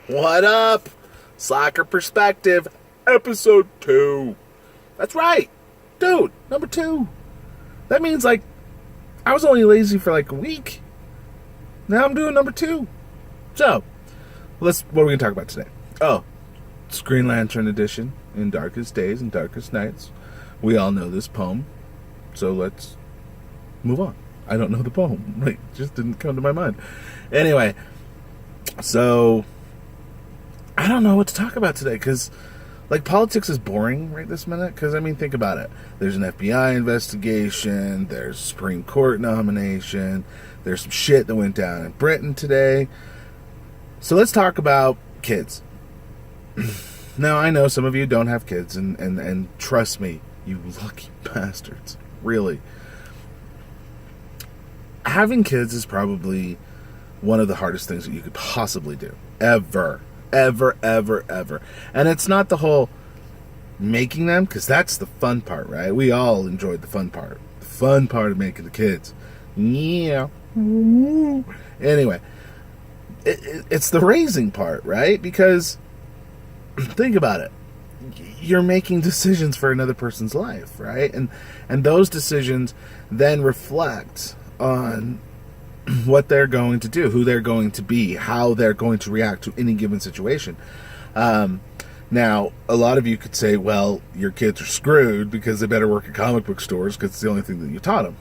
What up? Slacker Perspective, episode 2. That's right. Dude, number 2. That means, I was only lazy for a week. Now I'm doing number 2. So, what are we going to talk about today? Oh, it's Green Lantern edition, In Darkest Days and Darkest Nights. We all know this poem, so let's move on. I don't know the poem. It just didn't come to my mind. Anyway, so I don't know what to talk about today, because politics is boring right this minute. Because think about it. There's an FBI investigation. There's a Supreme Court nomination. There's some shit that went down in Britain today. So let's talk about kids. Now, I know some of you don't have kids, and trust me, you lucky bastards. Really. Having kids is probably one of the hardest things that you could possibly do. Ever. And it's not the whole making them, because that's the fun part, right? We all enjoyed the fun part. The fun part of making the kids. Yeah. Anyway, it's the raising part, right? Because think about it. You're making decisions for another person's life, right? And those decisions then reflect on what they're going to do, who they're going to be, how they're going to react to any given situation. Now, a lot of you could say, well, your kids are screwed because they better work at comic book stores because it's the only thing that you taught them.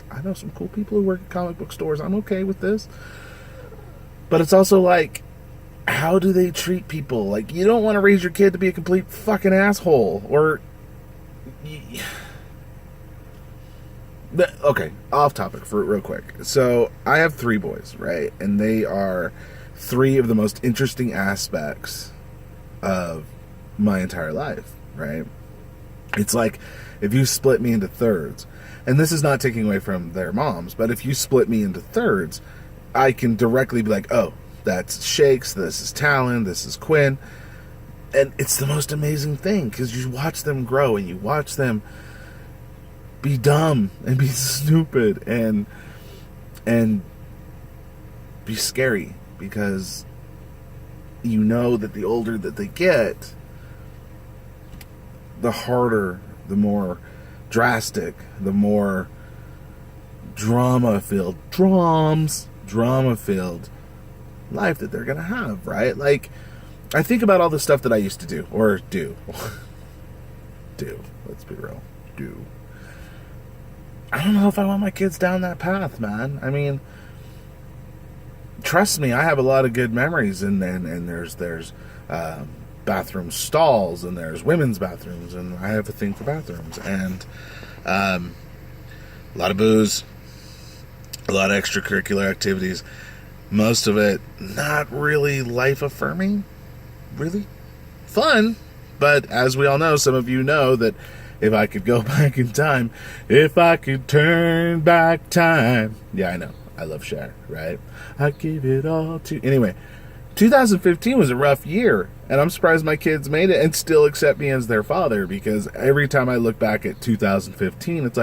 I know some cool people who work at comic book stores. I'm okay with this. But it's also how do they treat people? You don't want to raise your kid to be a complete fucking asshole. Or... Okay, off topic for real quick. So, I have 3 boys, right? And they are 3 of the most interesting aspects of my entire life, right? It's if you split me into thirds, and this is not taking away from their moms, but if you split me into thirds, I can directly be oh, that's Shakes, this is Talon, this is Quinn. And it's the most amazing thing, because you watch them grow, and you watch them be dumb and be stupid and be scary, because you know that the older that they get, the harder, the more drastic, the more drama-filled life that they're gonna have, right? I think about all the stuff that I used to do, or do. Let's be real. I don't know if I want my kids down that path, man. Trust me, I have a lot of good memories, and there's bathroom stalls, and there's women's bathrooms, and I have a thing for bathrooms, and a lot of booze, a lot of extracurricular activities, most of it not really life-affirming, really fun, but as we all know, some of you know that if I could go back in time, if I could turn back time. Yeah, I know. I love Cher, right? I give it all to... Anyway, 2015 was a rough year, and I'm surprised my kids made it and still accept me as their father, because every time I look back at 2015, it's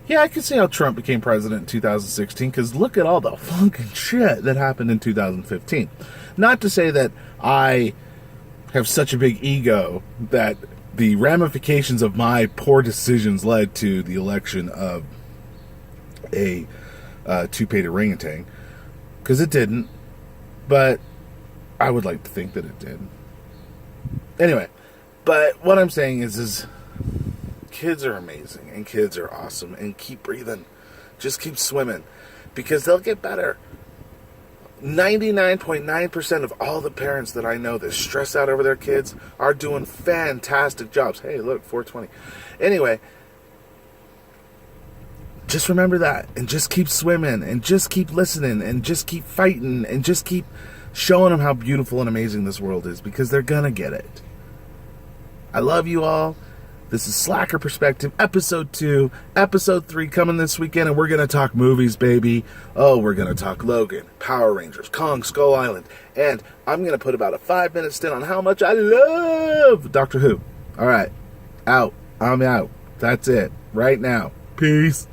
yeah, I can see how Trump became president in 2016, because look at all the fucking shit that happened in 2015. Not to say that I have such a big ego that the ramifications of my poor decisions led to the election of a toupee orangutan, because it didn't, but I would like to think that it did. Anyway, but what I'm saying is kids are amazing, and kids are awesome, and keep breathing. Just keep swimming, because they'll get better. 99.9% of all the parents that I know that stress out over their kids are doing fantastic jobs. Hey, look, 420. Anyway, just remember that, and just keep swimming, and just keep listening, and just keep fighting, and just keep showing them how beautiful and amazing this world is, because they're gonna get it. I love you all. This is Slacker Perspective, episode 2, episode 3 coming this weekend, and we're going to talk movies, baby. Oh, we're going to talk Logan, Power Rangers, Kong Skull Island, and I'm going to put about a 5-minute stint on how much I love Doctor Who. All right, out. I'm out. That's it. Right now. Peace.